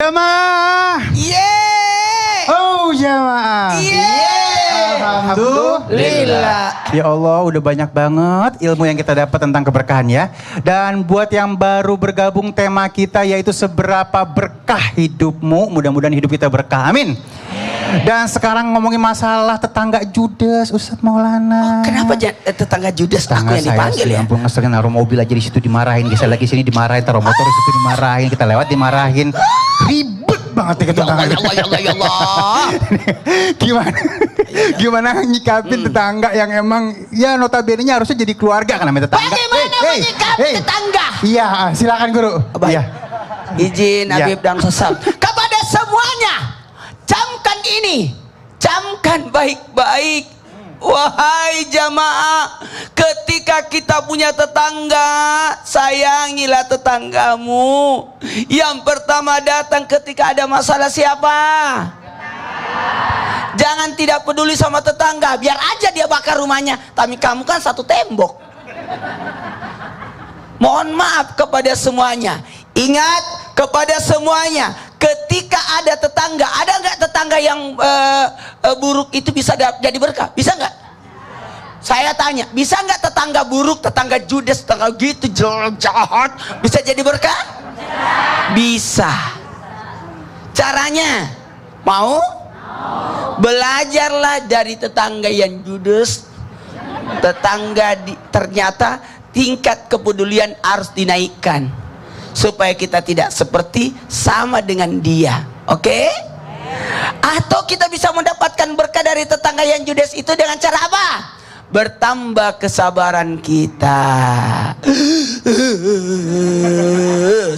Jamaah. Yeay. Oh jamaah. Yeay. Alhamdulillah. Ya Allah, udah banyak banget ilmu yang kita dapat tentang keberkahan ya. Dan buat yang baru bergabung, tema kita yaitu seberapa berkah hidupmu. Mudah-mudahan hidup kita berkah. Amin. Dan sekarang ngomongin masalah tetangga judes, Ustadz Maulana. Kenapa tetangga judes aku yang dipanggil ya? Ampun, ngeselin, naruh mobil aja di situ dimarahin. Kita lagi sini dimarahin, taruh motor di situ dimarahin, kita lewat dimarahin. Ribet banget ya tetangga. Ya Allah. Gimana nyikapin tetangga yang emang ya notabene-nya harusnya jadi keluarga kan namanya tetangga. Bagaimana menyikapi tetangga? Iya, silakan guru. Baik. Iya. Izin Ya. Habib dan Sesam. Kepada semuanya, camkan ini, camkan baik-baik. Wahai jamaah, ketika kita punya tetangga, sayangilah tetanggamu. Yang pertama datang ketika ada masalah siapa? Jangan tidak peduli sama tetangga, biar aja dia bakar rumahnya, tapi kamu kan satu tembok. Mohon maaf kepada semuanya. Ingat kepada semuanya, ketika ada tetangga, ada nggak tetangga yang buruk itu bisa jadi berkah? Bisa nggak? Saya tanya, bisa nggak tetangga buruk, tetangga judes, tetangga gitu jahat, bisa jadi berkah? Bisa. Caranya, mau? Belajarlah dari tetangga yang judes. Ternyata tingkat kepedulian harus dinaikkan supaya kita tidak seperti sama dengan dia. Oke? Atau kita bisa mendapatkan berkah dari tetangga yang judes itu dengan cara apa? Bertambah kesabaran kita.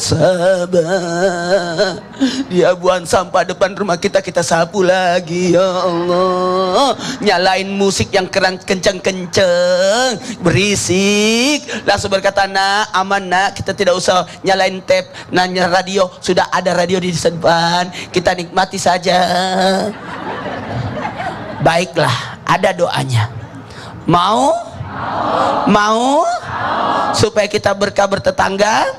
Sabar. Dia buang sampah depan rumah kita, kita sapu lagi ya Allah. Nyalain musik yang kenceng-kenceng, berisik. Langsung berkata, nak, aman nak, kita tidak usah nyalain tape, nanya radio, sudah ada radio di depan, kita nikmati saja. Baiklah, ada doanya. Mau? Mau? Supaya kita berkah bertetangga,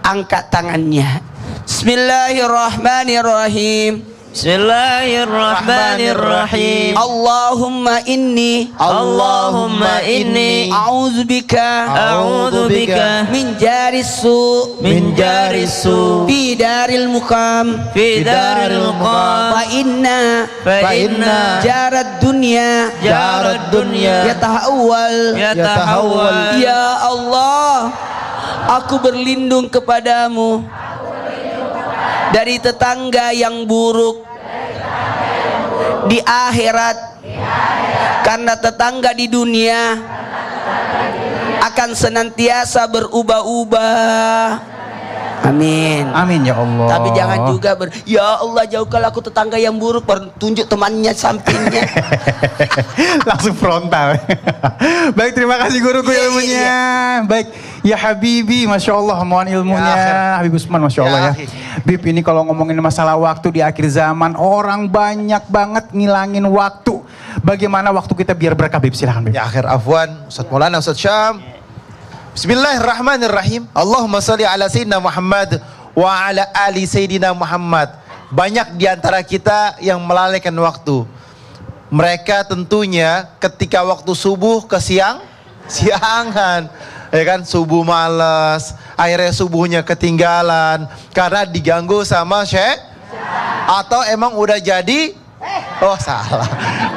angkat tangannya. Bismillahirrahmanirrahim. Bismillahirrahmanirrahim. Allahumma inni a'udzubika min jaris su fi daril muqam fa inna jarad dunya yatahawwal ya Allah, aku berlindung kepadamu dari tetangga yang buruk di akhirat, karena tetangga di dunia akan senantiasa berubah-ubah. Amin. Amin ya Allah. Tapi jangan juga ya Allah jauhkanlah aku tetangga yang buruk, baru tunjuk temannya sampingnya. Langsung frontal. Baik, terima kasih guruku ilmunya. Baik, ya Habibi, Masya Allah, mohon ilmunya. Habib Usman, Masya Allah ya. Bib, ini kalau ngomongin masalah waktu di akhir zaman, orang banyak banget ngilangin waktu. Bagaimana waktu kita biar berkah, Bib? Silahkan, Bib. Ya akhir afwan, Ustadz Maulana, Ustadz Syam. Bismillahirrahmanirrahim. Allahumma salli ala Sayyidina Muhammad wa ala ali Sayyidina Muhammad. Banyak di antara kita yang melalaikan waktu. Mereka tentunya ketika waktu subuh ke siangan, ya kan, subuh malas, akhirnya subuhnya ketinggalan karena diganggu sama syekh, atau emang udah jadi, oh salah.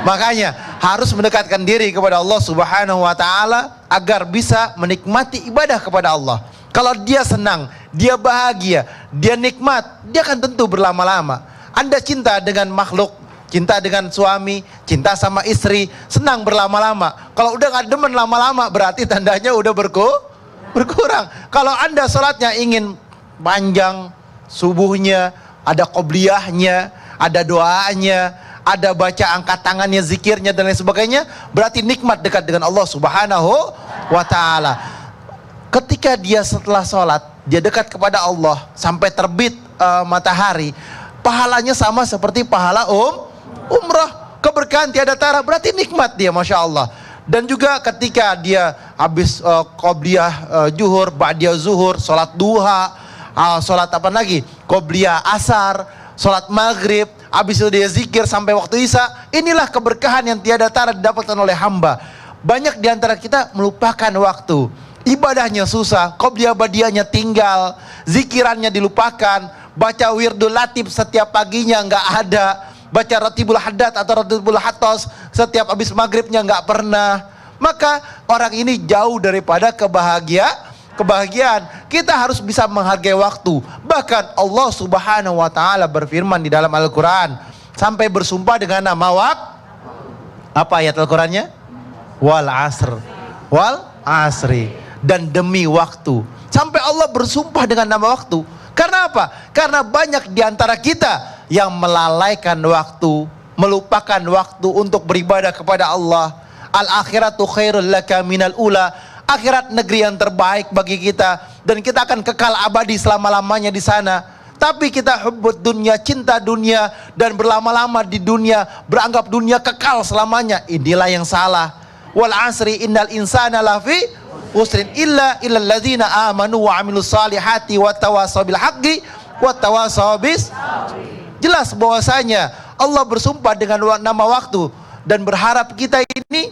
Makanya harus mendekatkan diri kepada Allah Subhanahu wa taala agar bisa menikmati ibadah kepada Allah. Kalau dia senang, dia bahagia, dia nikmat, dia akan tentu berlama-lama. Anda cinta dengan makhluk, cinta dengan suami, cinta sama istri, senang berlama-lama. Kalau udah gak demen lama-lama, berarti tandanya udah berkurang. Kalau Anda sholatnya ingin panjang, subuhnya ada qobliyahnya, ada doanya, ada baca angkat tangannya, zikirnya dan lain sebagainya, berarti nikmat dekat dengan Allah Subhanahu wa taala. Ketika dia setelah sholat, dia dekat kepada Allah sampai terbit matahari, pahalanya sama seperti pahala umrah, keberkahan tiada tara, berarti nikmat dia, Masya Allah. Dan juga ketika dia habis qobliyah zuhur, ba'diyah zuhur, sholat duha, sholat apa lagi, qobliyah asar, sholat maghrib, habis itu dia zikir sampai waktu isya. Inilah keberkahan yang tiada tara didapatkan oleh hamba. Banyak di antara kita melupakan waktu. Ibadahnya susah, qobliyah badiahnya tinggal, zikirannya dilupakan, baca wirdul latif setiap paginya nggak ada, baca ratibul haddad atau ratibul hatos setiap habis maghribnya nggak pernah. Maka orang ini jauh daripada kebahagiaan. Kita harus bisa menghargai waktu. Bahkan Allah Subhanahu wa taala berfirman di dalam Al-Qur'an sampai bersumpah dengan nama apa ayat Al-Qur'annya? Wal asr. Wal asri. Dan demi waktu. Sampai Allah bersumpah dengan nama waktu. Karena apa? Karena banyak di antara kita yang melalaikan waktu, melupakan waktu untuk beribadah kepada Allah. Al-akhiratu khairul laka minal ula. Akhirat negeri yang terbaik bagi kita, dan kita akan kekal abadi selama-lamanya di sana. Tapi kita hubbud dunia, cinta dunia, dan berlama-lama di dunia, beranggap dunia kekal selamanya. Inilah yang salah. Wal asri innal insana lafi usrin illa ladzina amanu wa amilus salihati wa tawasaw bil haqqi wa tawasaw bis. Jelas bahwasanya Allah bersumpah dengan nama waktu, dan berharap kita ini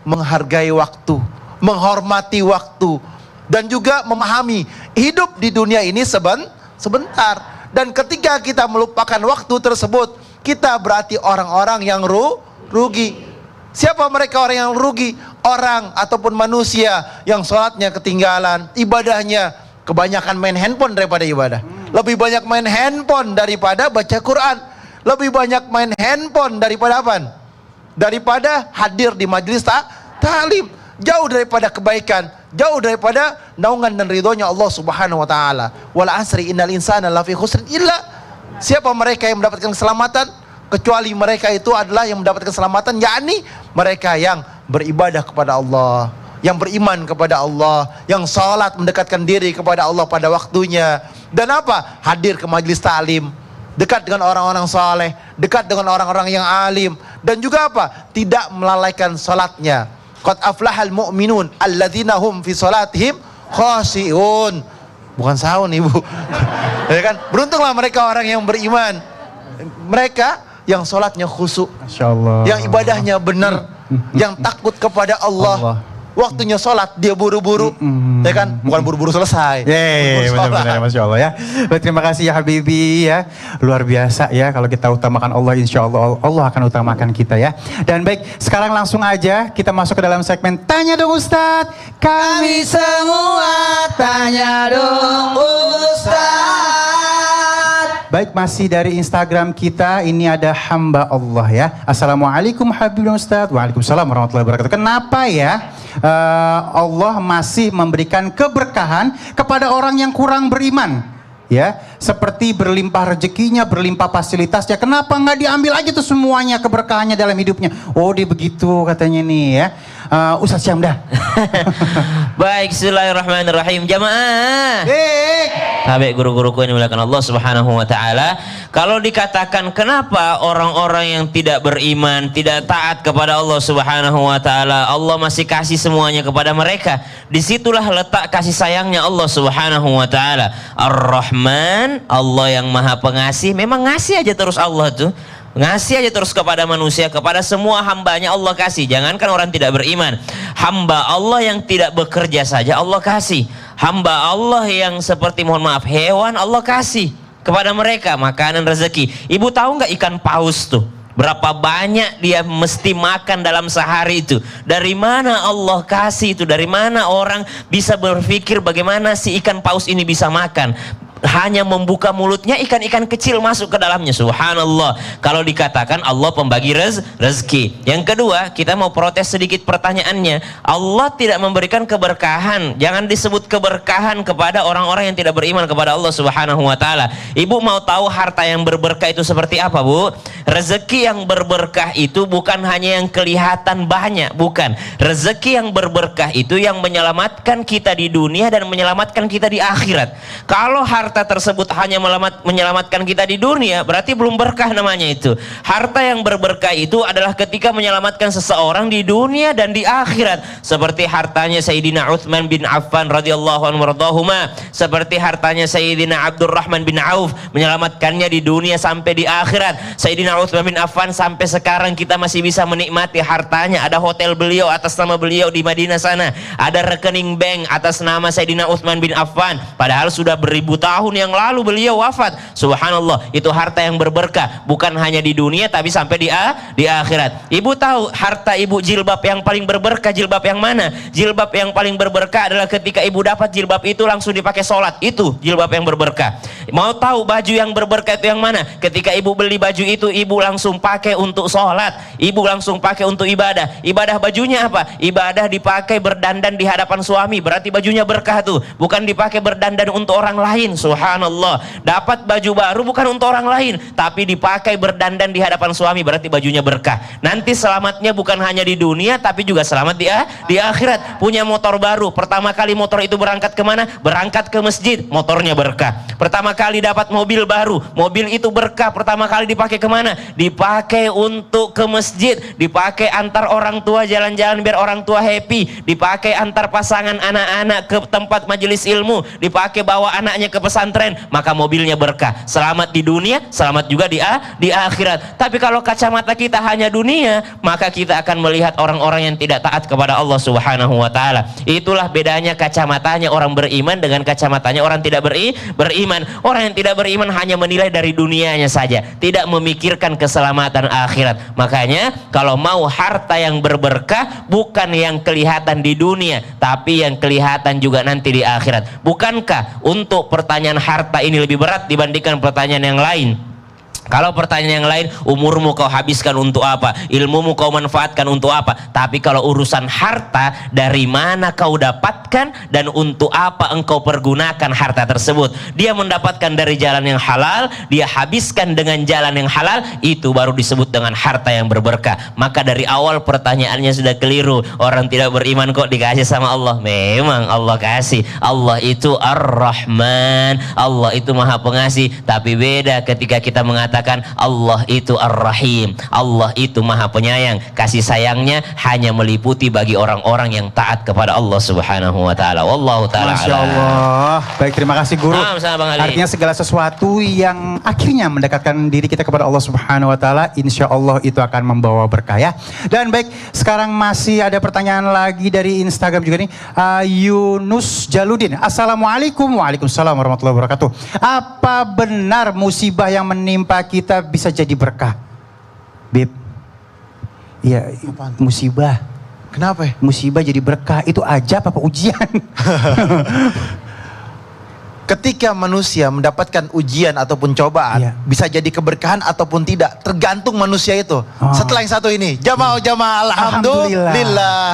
menghargai waktu, menghormati waktu, dan juga memahami hidup di dunia ini sebentar. Dan ketika kita melupakan waktu tersebut, kita berarti orang-orang yang rugi. Siapa mereka orang yang rugi? Orang ataupun manusia yang sholatnya ketinggalan, ibadahnya kebanyakan main handphone daripada ibadah. Lebih banyak main handphone daripada baca Quran. Lebih banyak main handphone daripada apa? Daripada hadir di majelis ta'lim. Jauh daripada kebaikan, jauh daripada naungan dan ridhonya Allah Subhanahu wa taala. Wal asri innal insana lafi khusrin illa. Siapa mereka yang mendapatkan keselamatan? Kecuali mereka itu adalah yang mendapatkan keselamatan, yakni mereka yang beribadah kepada Allah, yang beriman kepada Allah, yang salat mendekatkan diri kepada Allah pada waktunya. Dan apa? Hadir ke majelis ta'lim, dekat dengan orang-orang saleh, dekat dengan orang-orang yang alim, dan juga apa? Tidak melalaikan salatnya. Qad aflahal mu'minun alladzina hum fi salatihim khashi'un. Bukan sahun ibu. Ya kan? Beruntunglah mereka orang yang beriman. Mereka yang salatnya khusyuk, yang ibadahnya benar, yang takut kepada Allah. Waktunya sholat dia buru-buru, ya kan? Bukan buru-buru selesai. Benar-benar, Masya Allah ya. Baik, terima kasih ya Habibi ya. Luar biasa ya, kalau kita utamakan Allah, insya Allah Allah akan utamakan kita ya. Dan baik, sekarang langsung aja kita masuk ke dalam segmen Tanya Dong Ustadz. Kami semua tanya dong Ustadz. Baik, masih dari Instagram kita, ini ada hamba Allah ya. Assalamualaikum Habib Ustadz. Waalaikumsalam warahmatullahi wabarakatuh. Kenapa ya Allah masih memberikan keberkahan kepada orang yang kurang beriman? Ya, seperti berlimpah rezekinya, berlimpah fasilitasnya. Kenapa nggak diambil aja tuh semuanya keberkahannya dalam hidupnya? Oh, dia begitu katanya nih ya. Ustadz Syamdah. Baik, bismillahirrahmanirrahim. Jamaah. Habib guru-guruku ini dimuliakan Allah Subhanahu wa taala. Kalau dikatakan kenapa orang-orang yang tidak beriman, tidak taat kepada Allah Subhanahu wa taala, Allah masih kasih semuanya kepada mereka. Disitulah letak kasih sayangnya Allah Subhanahu wa taala. Ar-Rahman, Allah yang Maha Pengasih, memang ngasih aja terus Allah tuh. Ngasih aja terus kepada manusia, kepada semua hambanya Allah kasih. Jangankan orang tidak beriman, hamba Allah yang tidak bekerja saja Allah kasih. Hamba Allah yang seperti, mohon maaf, hewan Allah kasih kepada mereka makanan rezeki. Ibu tahu nggak ikan paus tuh berapa banyak dia mesti makan dalam sehari itu? Dari mana Allah kasih itu? Dari mana orang bisa berpikir bagaimana si ikan paus ini bisa makan? Hanya membuka mulutnya, ikan-ikan kecil masuk ke dalamnya. Subhanallah. Kalau dikatakan Allah pembagi rezeki. Yang kedua, kita mau protes sedikit pertanyaannya. Allah tidak memberikan keberkahan. Jangan disebut keberkahan kepada orang-orang yang tidak beriman kepada Allah Subhanahu wa taala. Ibu mau tahu harta yang berberkah itu seperti apa, Bu? Rezeki yang berberkah itu bukan hanya yang kelihatan banyak, bukan. Rezeki yang berberkah itu yang menyelamatkan kita di dunia dan menyelamatkan kita di akhirat. Kalau harta harta tersebut hanya menyelamatkan kita di dunia, berarti belum berkah namanya itu. Harta yang berberkah itu adalah ketika menyelamatkan seseorang di dunia dan di akhirat. Seperti hartanya Sayyidina Utsman bin Affan radhiyallahu anhu wardahuma, seperti hartanya Sayyidina Abdurrahman bin Auf, menyelamatkannya di dunia sampai di akhirat. Sayyidina Utsman bin Affan sampai sekarang kita masih bisa menikmati hartanya. Ada hotel beliau atas nama beliau di Madinah sana, ada rekening bank atas nama Sayyidina Utsman bin Affan, padahal sudah beribu tahun yang lalu beliau wafat. Subhanallah, itu harta yang berberkah, bukan hanya di dunia tapi sampai di akhirat. Ibu tahu harta ibu jilbab yang paling berberkah jilbab yang mana? Jilbab yang paling berberkah adalah ketika ibu dapat jilbab itu langsung dipakai sholat, itu jilbab yang berberkah. Mau tahu baju yang berberkah itu yang mana? Ketika ibu beli baju itu, ibu langsung pakai untuk sholat, ibu langsung pakai untuk ibadah. Ibadah bajunya apa? Ibadah dipakai berdandan di hadapan suami, berarti bajunya berkah tuh, bukan dipakai berdandan untuk orang lain. Subhanallah, dapat baju baru bukan untuk orang lain, tapi dipakai berdandan di hadapan suami, berarti bajunya berkah. Nanti selamatnya bukan hanya di dunia, tapi juga selamat di akhirat. Punya motor baru, pertama kali motor itu berangkat kemana? Berangkat ke masjid, motornya berkah. Pertama kali dapat mobil baru, mobil itu berkah. Pertama kali dipakai kemana? Dipakai untuk ke masjid, dipakai antar orang tua jalan-jalan biar orang tua happy, dipakai antar pasangan anak-anak ke tempat majelis ilmu, dipakai bawa anaknya ke pesantren, maka mobilnya berkah. Selamat di dunia, selamat juga di akhirat. Tapi kalau kacamata kita hanya dunia, maka kita akan melihat orang-orang yang tidak taat kepada Allah Subhanahu wa taala. Itulah bedanya kacamatanya orang beriman dengan kacamatanya orang tidak beriman. Orang yang tidak beriman hanya menilai dari dunianya saja, tidak memikirkan keselamatan akhirat. Makanya kalau mau harta yang berberkah, bukan yang kelihatan di dunia, tapi yang kelihatan juga nanti di akhirat. Bukankah untuk pertanyaan harta ini lebih berat dibandingkan pertanyaan yang lain? Kalau pertanyaan yang lain, umurmu kau habiskan untuk apa? Ilmumu kau manfaatkan untuk apa? Tapi kalau urusan harta, dari mana kau dapatkan dan untuk apa engkau pergunakan harta tersebut? Dia mendapatkan dari jalan yang halal, dia habiskan dengan jalan yang halal, itu baru disebut dengan harta yang berberkah. Maka dari awal pertanyaannya sudah keliru. Orang tidak beriman kok dikasih sama Allah. Memang Allah kasih. Allah itu Ar-Rahman, Allah itu Maha Pengasih. Tapi beda ketika kita mengatakan Allah itu Ar-Rahim, Allah itu Maha Penyayang. Kasih sayangnya hanya meliputi bagi orang-orang yang taat kepada Allah Subhanahu wa taala. Wallahu taala. Masya Allah. Baik, terima kasih guru. Artinya segala sesuatu yang akhirnya mendekatkan diri kita kepada Allah Subhanahu wa taala, insya Allah itu akan membawa berkah ya. Dan baik, sekarang masih ada pertanyaan lagi dari Instagram juga nih. Yunus Jaludin. Assalamualaikum. Waalaikumsalam warahmatullahi wabarakatuh. Apa benar musibah yang menimpa kita bisa jadi berkah? Bib. Iya, musibah. Kenapa ya? Musibah jadi berkah itu ajab apa ujian? Ketika manusia mendapatkan ujian ataupun cobaan, bisa jadi keberkahan ataupun tidak, tergantung manusia itu. Setelah yang satu ini, jamaah alhamdulillah.